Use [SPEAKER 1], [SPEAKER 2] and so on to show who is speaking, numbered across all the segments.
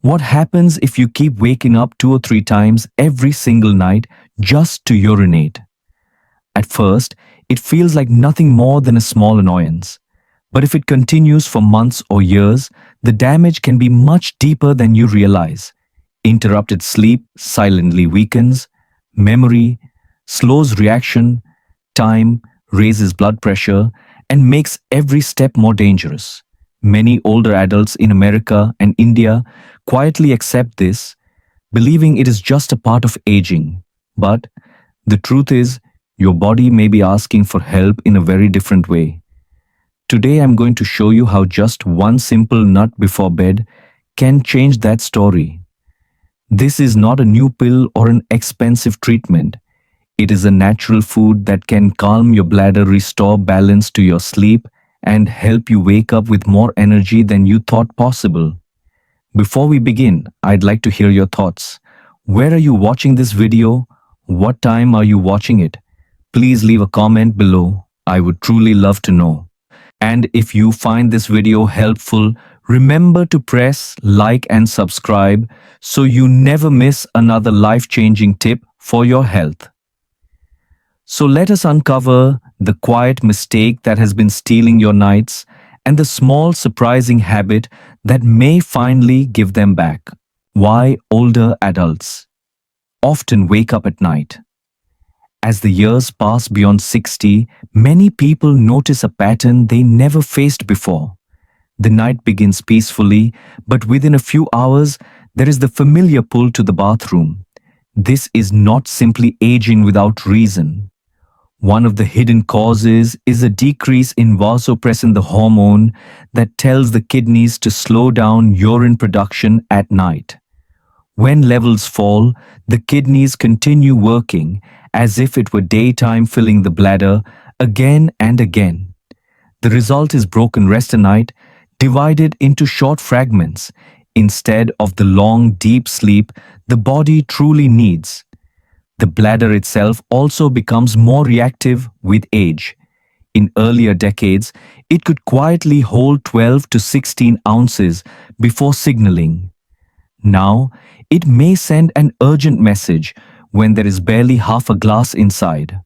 [SPEAKER 1] What happens if you keep waking up 2 or 3 times every single night just to urinate? At first, it feels like nothing more than a small annoyance. But if it continues for months or years, the damage can be much deeper than you realize. Interrupted sleep silently weakens memory, slows reaction, time, raises blood pressure, and makes every step more dangerous. Many older adults in America and India quietly accept this, believing it is just a part of aging. But the truth is, your body may be asking for help in a very different way. Today, I'm going to show you how just one simple nut before bed can change that story. This is not a new pill or an expensive treatment. It is a natural food that can calm your bladder, restore balance to your sleep, and help you wake up with more energy than you thought possible. Before we begin, I'd like to hear your thoughts. Where are you watching this video? What time are you watching it? Please leave a comment below. I would truly love to know. And if you find this video helpful, remember to press like and subscribe so you never miss another life-changing tip for your health. So let us uncover the quiet mistake that has been stealing your nights and the small surprising habit that may finally give them back. Why older adults often wake up at night. As the years pass beyond 60, many people notice a pattern they never faced before. The night begins peacefully, but within a few hours, there is the familiar pull to the bathroom. This is not simply aging without reason. One of the hidden causes is a decrease in vasopressin, the hormone that tells the kidneys to slow down urine production at night. When levels fall, the kidneys continue working as if it were daytime, filling the bladder again and again. The result is broken rest at night, divided into short fragments, instead of the long, deep sleep the body truly needs. The bladder itself also becomes more reactive with age. In earlier decades, it could quietly hold 12 to 16 ounces before signaling. Now, it may send an urgent message when there is barely half a glass inside.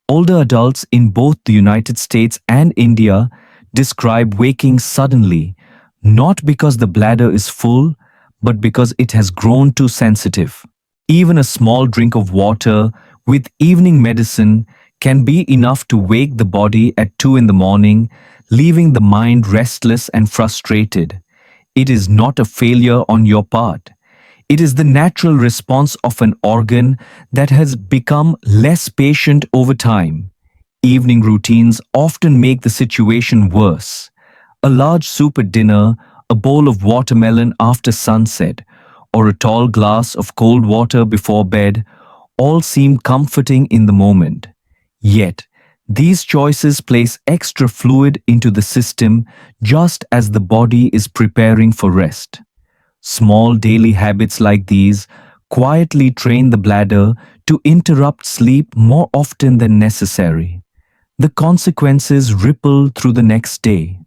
[SPEAKER 1] Older adults in both the United States and India describe waking suddenly, not because the bladder is full, but because it has grown too sensitive. Even a small drink of water with evening medicine can be enough to wake the body at 2 in the morning, leaving the mind restless and frustrated. It is not a failure on your part. It is the natural response of an organ that has become less patient over time. Evening routines often make the situation worse. A large soup at dinner, a bowl of watermelon after sunset, or a tall glass of cold water before bed all seem comforting in the moment. Yet, these choices place extra fluid into the system just as the body is preparing for rest. Small daily habits like these quietly train the bladder to interrupt sleep more often than necessary. The consequences ripple through the next day.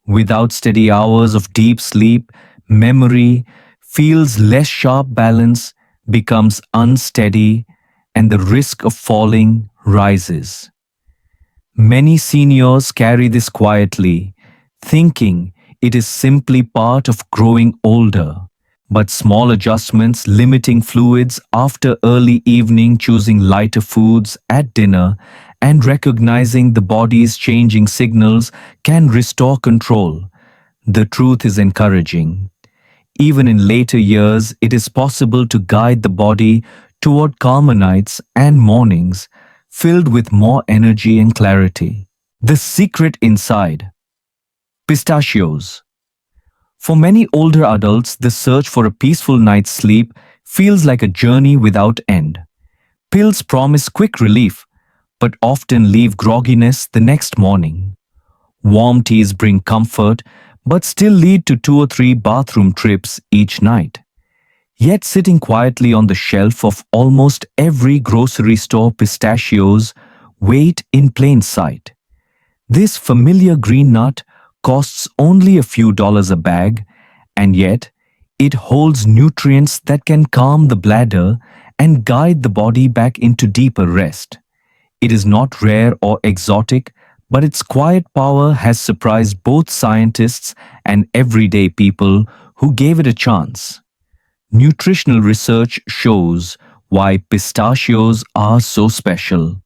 [SPEAKER 1] Without steady hours of deep sleep, memory feels less sharp, balance becomes unsteady, and the risk of falling rises. Many seniors carry this quietly, thinking it is simply part of growing older. But small adjustments, limiting fluids after early evening, choosing lighter foods at dinner, and recognizing the body's changing signals can restore control. The truth is encouraging. Even in later years, it is possible to guide the body toward calmer nights and mornings filled with more energy and clarity. The secret inside. Pistachios. For many older adults, the search for a peaceful night's sleep feels like a journey without end. Pills promise quick relief, but often leave grogginess the next morning. Warm teas bring comfort, but still lead to 2 or 3 bathroom trips each night. Yet sitting quietly on the shelf of almost every grocery store, pistachios wait in plain sight. This familiar green nut costs only a few dollars a bag, and yet It holds nutrients that can calm the bladder and guide the body back into deeper rest. It is not rare or exotic, but its quiet power has surprised both scientists and everyday people who gave it a chance. Nutritional research shows why pistachios are so special.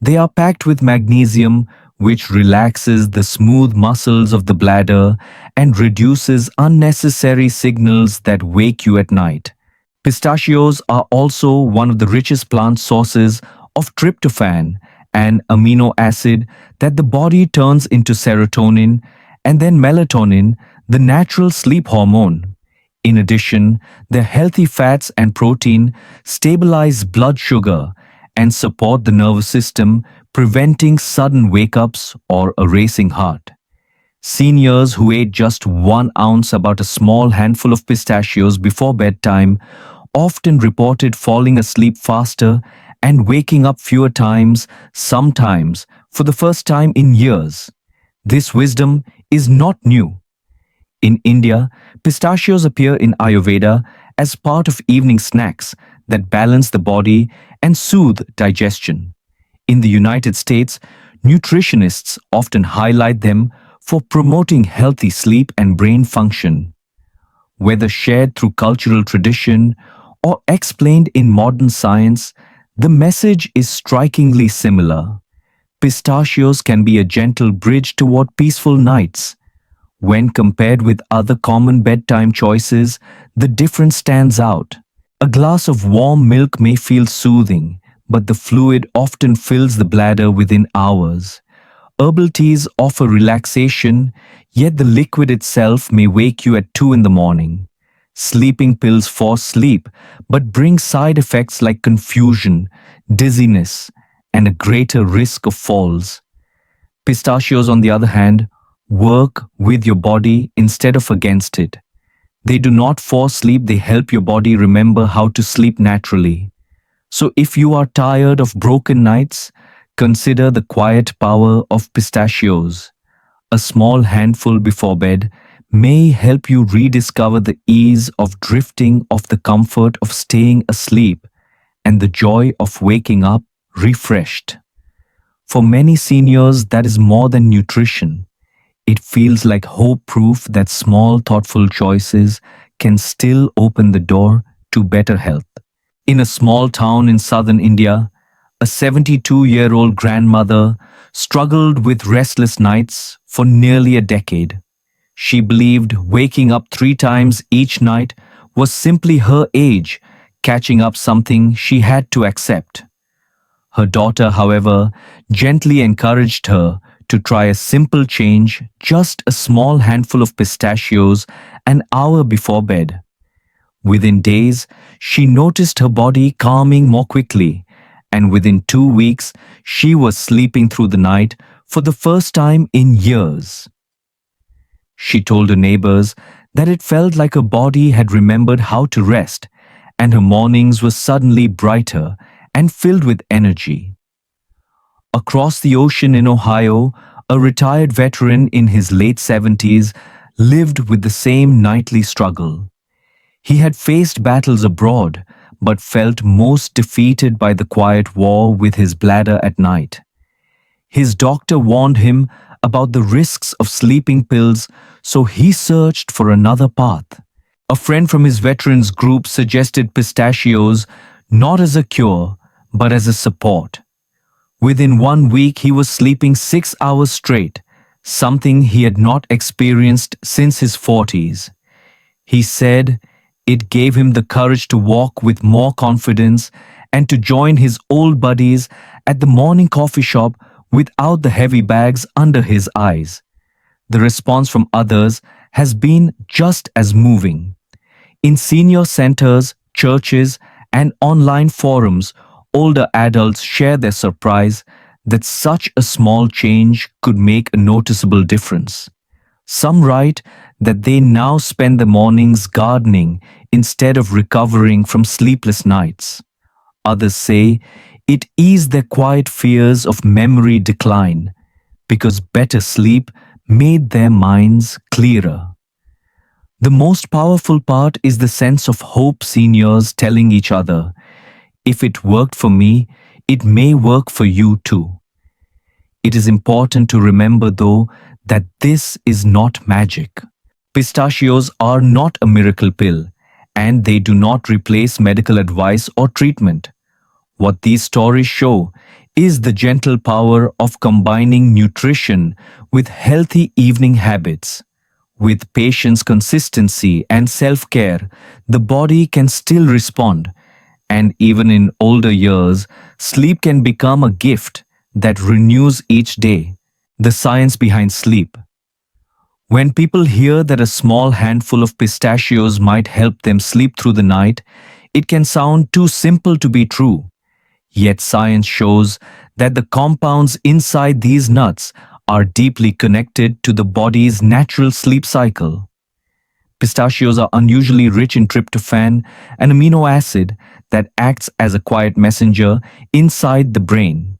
[SPEAKER 1] They are packed with magnesium, which relaxes the smooth muscles of the bladder and reduces unnecessary signals that wake you at night. Pistachios are also one of the richest plant sources of tryptophan, an amino acid that the body turns into serotonin and then melatonin, the natural sleep hormone. In addition, the healthy fats and protein stabilize blood sugar and support the nervous system, preventing sudden wake-ups or a racing heart. Seniors who ate just 1 ounce, about a small handful of pistachios before bedtime, often reported falling asleep faster and waking up fewer times, sometimes for the first time in years. This wisdom is not new. In India, pistachios appear in Ayurveda as part of evening snacks that balance the body and soothe digestion. In the United States, nutritionists often highlight them for promoting healthy sleep and brain function. Whether shared through cultural tradition or explained in modern science, the message is strikingly similar. Pistachios can be a gentle bridge toward peaceful nights. When compared with other common bedtime choices, the difference stands out. A glass of warm milk may feel soothing, but the fluid often fills the bladder within hours. Herbal teas offer relaxation, yet the liquid itself may wake you at 2 in the morning. Sleeping pills force sleep, but bring side effects like confusion, dizziness, and a greater risk of falls. Pistachios, on the other hand, work with your body instead of against it. They do not force sleep, they help your body remember how to sleep naturally. So if you are tired of broken nights, consider the quiet power of pistachios. A small handful before bed may help you rediscover the ease of drifting off, the comfort of staying asleep, and the joy of waking up refreshed. For many seniors, that is more than nutrition. It feels like hope, proof that small, thoughtful choices can still open the door to better health. In a small town in southern India, a 72-year-old grandmother struggled with restless nights for nearly a decade. She believed waking up 3 times each night was simply her age catching up, something she had to accept. Her daughter, however, gently encouraged her to try a simple change, just a small handful of pistachios an hour before bed. Within days, she noticed her body calming more quickly, and within 2 weeks, she was sleeping through the night for the first time in years. She told her neighbors that it felt like her body had remembered how to rest, and her mornings were suddenly brighter and filled with energy. Across the ocean in Ohio, a retired veteran in his late 70s lived with the same nightly struggle. He had faced battles abroad, but felt most defeated by the quiet war with his bladder at night. His doctor warned him about the risks of sleeping pills, so he searched for another path. A friend from his veterans group suggested pistachios not as a cure, but as a support. Within 1 week, he was sleeping 6 hours straight, something he had not experienced since his 40s. He said it gave him the courage to walk with more confidence and to join his old buddies at the morning coffee shop without the heavy bags under his eyes. The response from others has been just as moving. In senior centers, churches, and online forums, older adults share their surprise that such a small change could make a noticeable difference. Some write that they now spend the mornings gardening instead of recovering from sleepless nights. Others say it eased their quiet fears of memory decline because better sleep made their minds clearer. The most powerful part is the sense of hope seniors telling each other, if it worked for me, it may work for you too. It is important to remember, though, that this is not magic. Pistachios are not a miracle pill, and they do not replace medical advice or treatment. What these stories show is the gentle power of combining nutrition with healthy evening habits. With patience, consistency, and self care, the body can still respond. And even in older years, sleep can become a gift that renews each day. The science behind sleep. When people hear that a small handful of pistachios might help them sleep through the night, it can sound too simple to be true. Yet science shows that the compounds inside these nuts are deeply connected to the body's natural sleep cycle. Pistachios are unusually rich in tryptophan, an amino acid that acts as a quiet messenger inside the brain.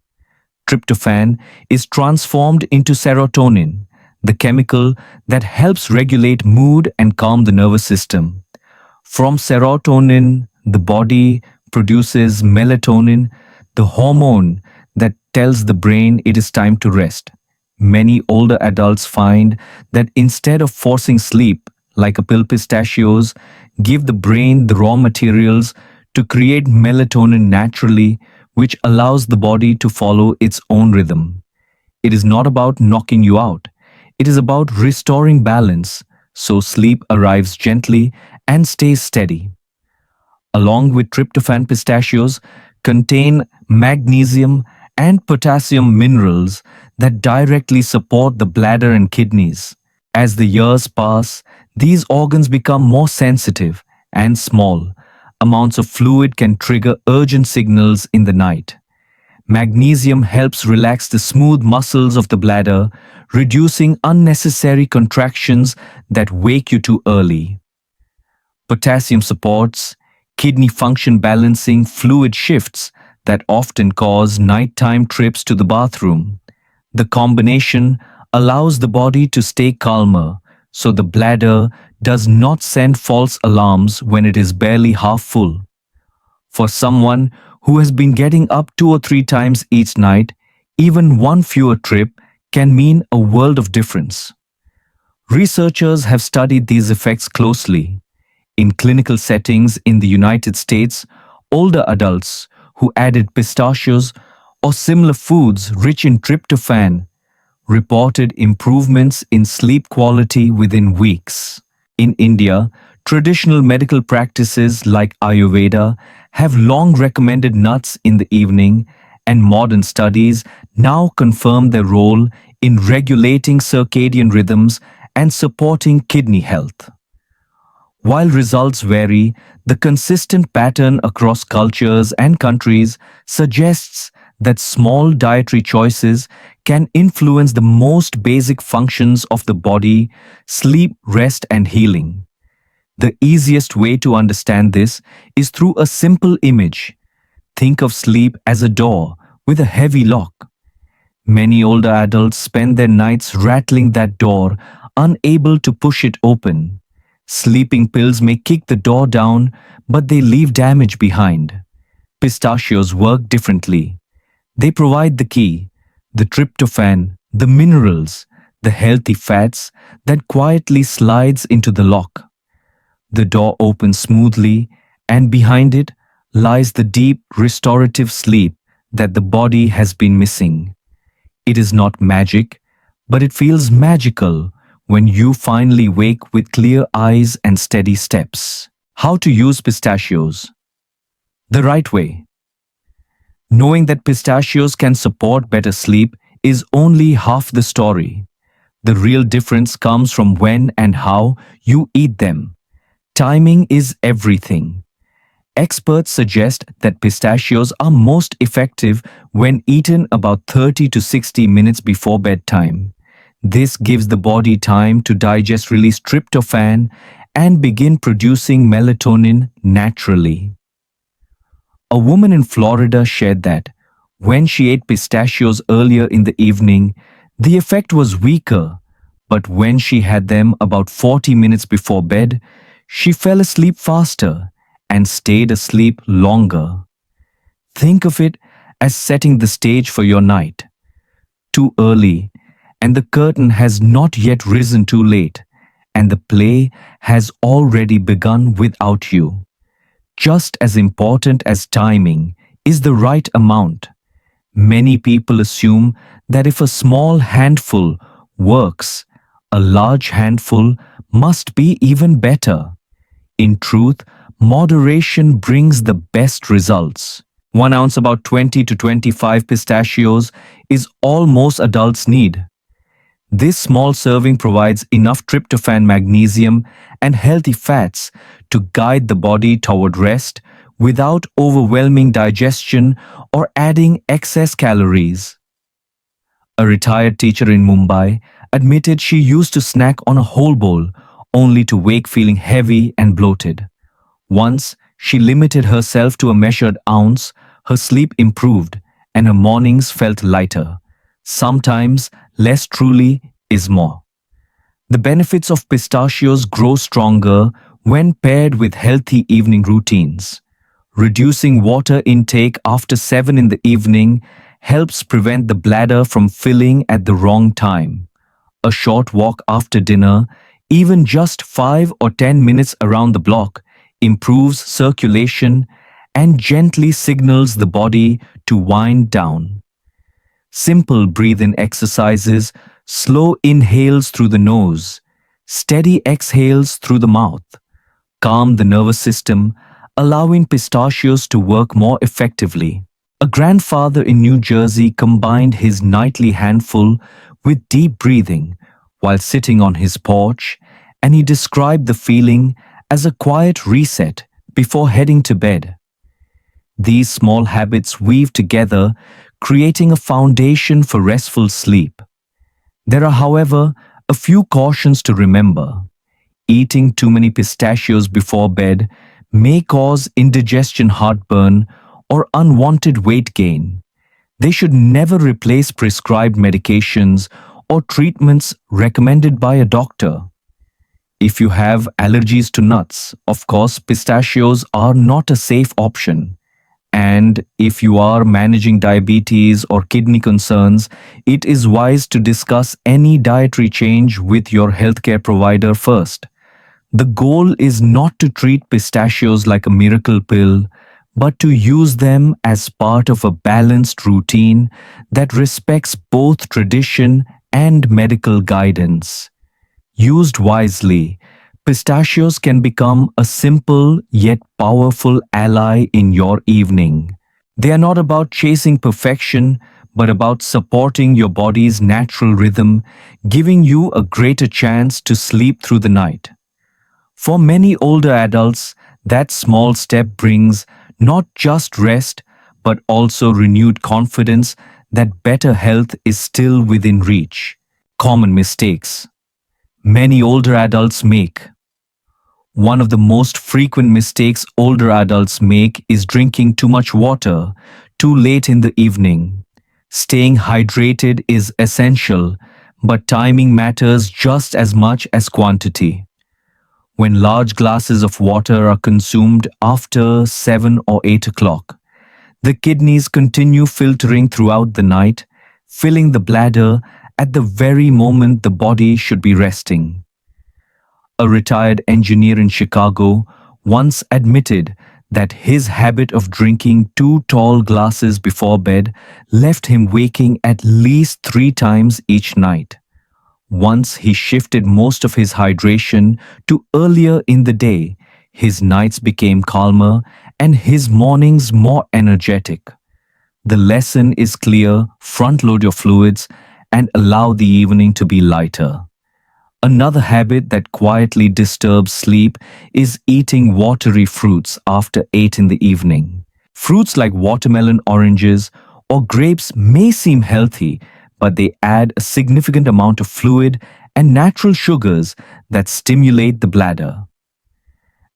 [SPEAKER 1] Tryptophan is transformed into serotonin, the chemical that helps regulate mood and calm the nervous system. From serotonin, the body produces melatonin, the hormone that tells the brain it is time to rest. Many older adults find that instead of forcing sleep, like a pill, pistachios give the brain the raw materials to create melatonin naturally, which allows the body to follow its own rhythm. It is not about knocking you out. It is about restoring balance so sleep arrives gently and stays steady. Along with tryptophan, pistachios contain magnesium and potassium minerals that directly support the bladder and kidneys. As the years pass, these organs become more sensitive and small. Amounts of fluid can trigger urgent signals in the night. Magnesium helps relax the smooth muscles of the bladder, reducing unnecessary contractions that wake you too early. Potassium supports kidney function, balancing fluid shifts that often cause nighttime trips to the bathroom. The combination allows the body to stay calmer, so the bladder does not send false alarms when it is barely half full. For someone who has been getting up 2 or 3 times each night, even one fewer trip can mean a world of difference. Researchers have studied these effects closely. In clinical settings in the United States, older adults who added pistachios or similar foods rich in tryptophan reported improvements in sleep quality within weeks. In India, traditional medical practices like Ayurveda have long recommended nuts in the evening, and modern studies now confirm their role in regulating circadian rhythms and supporting kidney health. While results vary, the consistent pattern across cultures and countries suggests that small dietary choices can influence the most basic functions of the body: sleep, rest, and healing. The easiest way to understand this is through a simple image. Think of sleep as a door with a heavy lock. Many older adults spend their nights rattling that door, unable to push it open. Sleeping pills may kick the door down, but they leave damage behind. Pistachios work differently. They provide the key, the tryptophan, the minerals, the healthy fats that quietly slides into the lock. The door opens smoothly, and behind it lies the deep, restorative sleep that the body has been missing. It is not magic, but it feels magical when you finally wake with clear eyes and steady steps. How to use pistachios the right way. Knowing that pistachios can support better sleep is only half the story. The real difference comes from when and how you eat them. Timing is everything. Experts suggest that pistachios are most effective when eaten about 30 to 60 minutes before bedtime. This gives the body time to digest, release tryptophan, and begin producing melatonin naturally. A woman in Florida shared that when she ate pistachios earlier in the evening, the effect was weaker, But when she had them about 40 minutes before bed, she fell asleep faster and stayed asleep longer. Think of it as setting the stage for your night. Too early, and the curtain has not yet risen too late, and the play has already begun without you. Just as important as timing is the right amount. Many people assume that if a small handful works, a large handful must be even better. In truth, moderation brings the best results. 1 ounce, about 20 to 25 pistachios, is all most adults need. This small serving provides enough tryptophan, magnesium, and healthy fats to guide the body toward rest without overwhelming digestion or adding excess calories. A retired teacher in Mumbai admitted she used to snack on a whole bowl only to wake feeling heavy and bloated. Once she limited herself to a measured ounce, her sleep improved and her mornings felt lighter. Sometimes less truly is more. The benefits of pistachios grow stronger when paired with healthy evening routines. Reducing water intake after 7 in the evening helps prevent the bladder from filling at the wrong time. A short walk after dinner, even just 5 or 10 minutes around the block, improves circulation and gently signals the body to wind down. Simple breathe-in exercises, slow inhales through the nose, steady exhales through the mouth, calm the nervous system, allowing pistachios to work more effectively. A grandfather in New Jersey combined his nightly handful with deep breathing while sitting on his porch, and he described the feeling as a quiet reset before heading to bed. These small habits weave together, creating a foundation for restful sleep. There are, however, a few cautions to remember. Eating too many pistachios before bed may cause indigestion, heartburn, or unwanted weight gain. They should never replace prescribed medications or treatments recommended by a doctor. If you have allergies to nuts, of course, pistachios are not a safe option. And if you are managing diabetes or kidney concerns, it is wise to discuss any dietary change with your healthcare provider first. The goal is not to treat pistachios like a miracle pill, but to use them as part of a balanced routine that respects both tradition and medical guidance. Used wisely, pistachios can become a simple yet powerful ally in your evening. They are not about chasing perfection, but about supporting your body's natural rhythm, giving you a greater chance to sleep through the night. For many older adults, that small step brings not just rest, but also renewed confidence that better health is still within reach. Common mistakes many older adults make. One of the most frequent mistakes older adults make is drinking too much water too late in the evening. Staying hydrated is essential, but timing matters just as much as quantity. When large glasses of water are consumed after 7 or 8 o'clock, the kidneys continue filtering throughout the night, filling the bladder at the very moment the body should be resting. A retired engineer in Chicago once admitted that his habit of drinking 2 tall glasses before bed left him waking at least 3 times each night. Once he shifted most of his hydration to earlier in the day, his nights became calmer and his mornings more energetic. The lesson is clear: front load your fluids and allow the evening to be lighter. Another habit that quietly disturbs sleep is eating watery fruits after 8 in the evening. Fruits like watermelon, oranges, or grapes may seem healthy, but they add a significant amount of fluid and natural sugars that stimulate the bladder.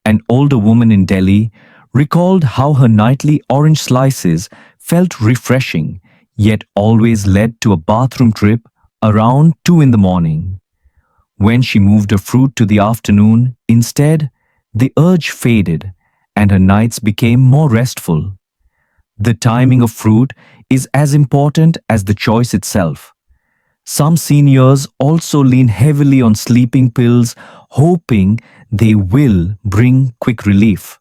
[SPEAKER 1] An older woman in Delhi recalled how her nightly orange slices felt refreshing, yet always led to a bathroom trip around 2 in the morning. When she moved her fruit to the afternoon, instead, the urge faded and her nights became more restful. The timing of fruit is as important as the choice itself. Some seniors also lean heavily on sleeping pills, hoping they will bring quick relief.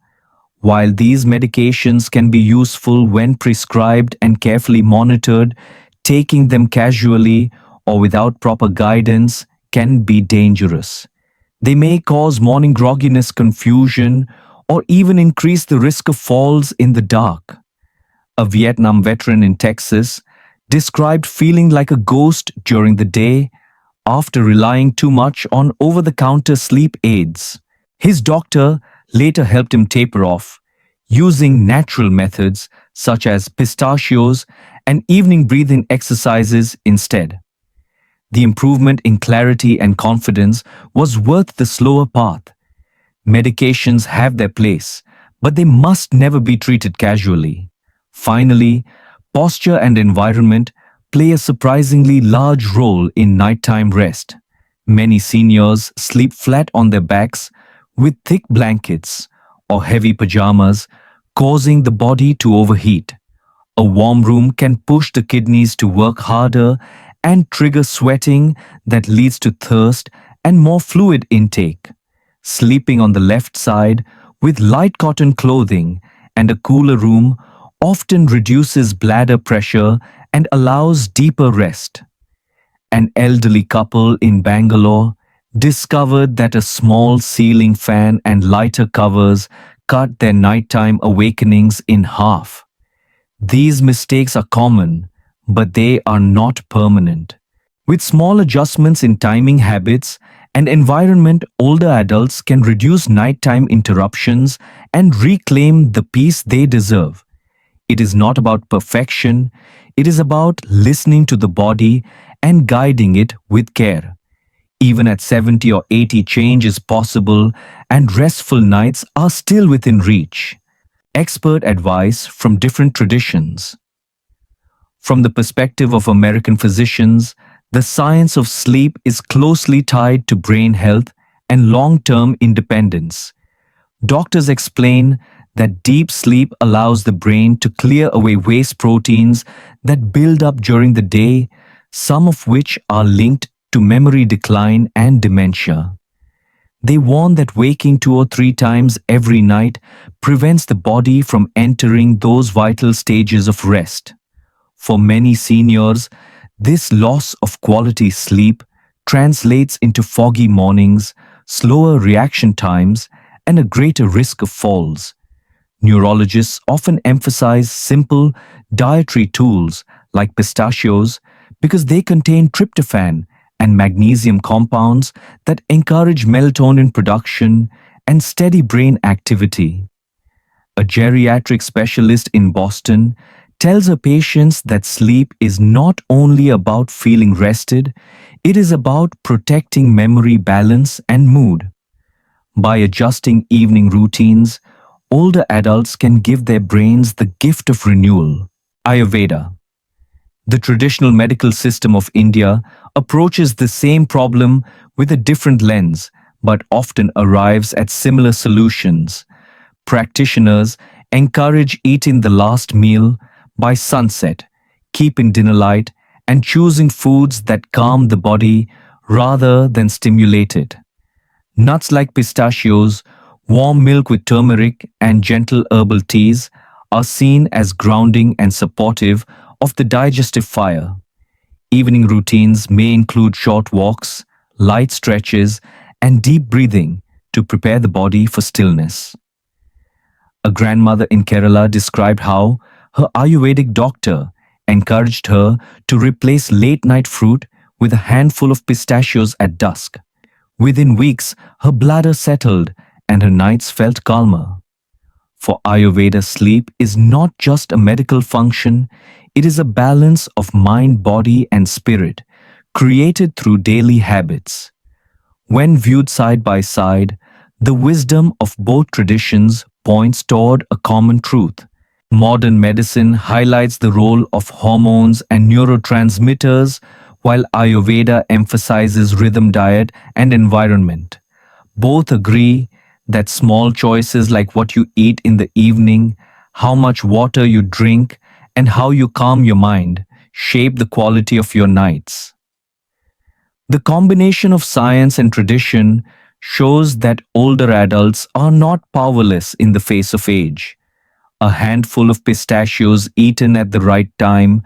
[SPEAKER 1] While these medications can be useful when prescribed and carefully monitored, taking them casually or without proper guidance can be dangerous. They may cause morning grogginess, confusion, or even increase the risk of falls in the dark. A Vietnam veteran in Texas described feeling like a ghost during the day after relying too much on over the counter sleep aids. His doctor later helped him taper off, using natural methods such as pistachios and evening breathing exercises instead. The improvement in clarity and confidence was worth the slower path. Medications have their place, but they must never be treated casually. Finally, posture and environment play a surprisingly large role in nighttime rest. Many seniors sleep flat on their backs with thick blankets or heavy pajamas, causing the body to overheat. A warm room can push the kidneys to work harder and trigger sweating that leads to thirst and more fluid intake. Sleeping on the left side with light cotton clothing and a cooler room often reduces bladder pressure and allows deeper rest. An elderly couple in Bangalore discovered that a small ceiling fan and lighter covers cut their nighttime awakenings in half. These mistakes are common, but they are not permanent. With small adjustments in timing habits and environment, older adults can reduce nighttime interruptions and reclaim the peace they deserve. It is not about perfection, it is about listening to the body and guiding it with care. Even at 70 or 80, change is possible and restful nights are still within reach. Expert advice from different traditions. From the perspective of American physicians, the science of sleep is closely tied to brain health and long-term independence. Doctors explain that deep sleep allows the brain to clear away waste proteins that build up during the day, some of which are linked to memory decline and dementia. They warn that waking 2 or 3 times every night prevents the body from entering those vital stages of rest. For many seniors, this loss of quality sleep translates into foggy mornings, slower reaction times, and a greater risk of falls. Neurologists often emphasize simple dietary tools like pistachios because they contain tryptophan and magnesium compounds that encourage melatonin production and steady brain activity. A geriatric specialist in Boston tells her patients that sleep is not only about feeling rested, it is about protecting memory balance and mood. By adjusting evening routines, older adults can give their brains the gift of renewal. Ayurveda. The traditional medical system of India approaches the same problem with a different lens, but often arrives at similar solutions. Practitioners encourage eating the last meal by sunset, keeping dinner light, and choosing foods that calm the body rather than stimulate it. Nuts like pistachios, warm milk with turmeric, and gentle herbal teas are seen as grounding and supportive of the digestive fire. Evening routines may include short walks, light stretches, and deep breathing to prepare the body for stillness. A grandmother in Kerala described how her Ayurvedic doctor encouraged her to replace late-night fruit with a handful of pistachios at dusk. Within weeks, her bladder settled and her nights felt calmer. For Ayurveda, sleep is not just a medical function, it is a balance of mind, body, and spirit, created through daily habits. When viewed side by side, the wisdom of both traditions points toward a common truth. Modern medicine highlights the role of hormones and neurotransmitters, while Ayurveda emphasizes rhythm diet and environment. Both agree that small choices like what you eat in the evening, how much water you drink, and how you calm your mind shape the quality of your nights. The combination of science and tradition shows that older adults are not powerless in the face of age. A handful of pistachios eaten at the right time,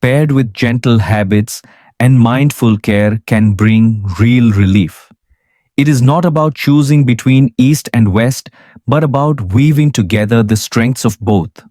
[SPEAKER 1] paired with gentle habits and mindful care, can bring real relief. It is not about choosing between East and West, but about weaving together the strengths of both.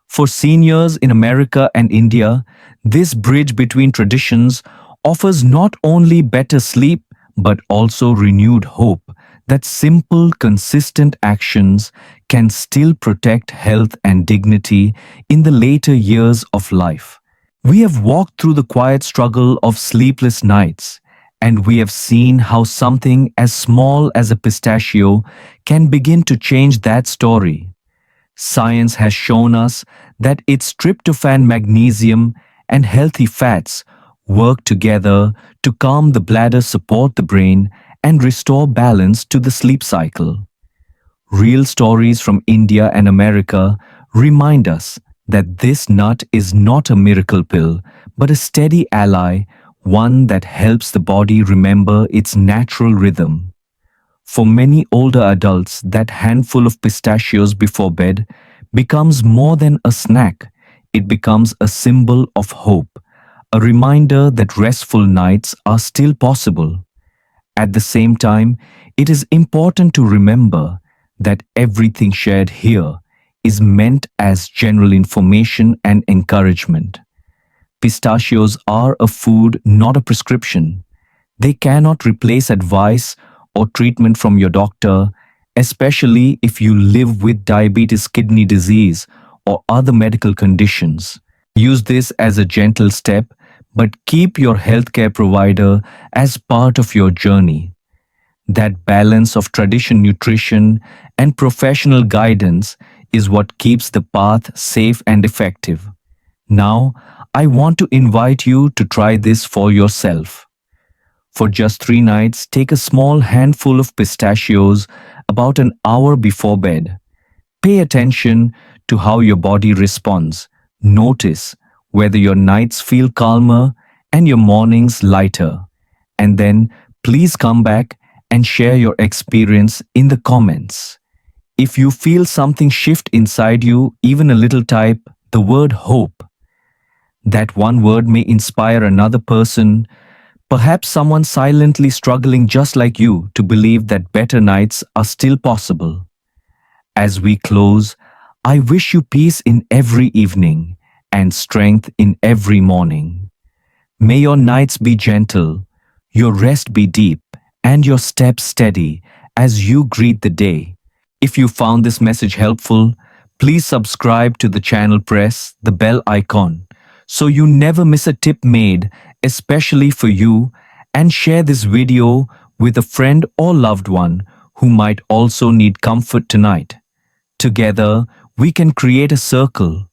[SPEAKER 1] For seniors in America and India, this bridge between traditions offers not only better sleep, but also renewed hope that simple, consistent actions can still protect health and dignity in the later years of life. We have walked through the quiet struggle of sleepless nights, and we have seen how something as small as a pistachio can begin to change that story. Science has shown us that its tryptophan, magnesium, and healthy fats work together to calm the bladder, support the brain, and restore balance to the sleep cycle. Real stories from India and America remind us that this nut is not a miracle pill, but a steady ally, one that helps the body remember its natural rhythm. For many older adults, that handful of pistachios before bed becomes more than a snack. It becomes a symbol of hope, a reminder that restful nights are still possible. At the same time, it is important to remember that everything shared here is meant as general information and encouragement. Pistachios are a food, not a prescription. They cannot replace advice or treatment from your doctor, especially if you live with diabetes, kidney disease, or other medical conditions. Use this as a gentle step, but keep your healthcare provider as part of your journey. That balance of tradition, nutrition, and professional guidance is what keeps the path safe and effective. Now, I want to invite you to try this for yourself. For just 3 nights, take a small handful of pistachios about an hour before bed. Pay attention to how your body responds. Notice whether your nights feel calmer and your mornings lighter. And then please come back and share your experience in the comments. If you feel something shift inside you, even a little, type the word hope. That one word may inspire another person, perhaps someone silently struggling just like you, to believe that better nights are still possible. As we close, I wish you peace in every evening and strength in every morning. May your nights be gentle, your rest be deep, and your steps steady as you greet the day. If you found this message helpful, please subscribe to the channel, press the bell icon so you never miss a tip made especially for you, and share this video with a friend or loved one who might also need comfort tonight. Together, we can create a circle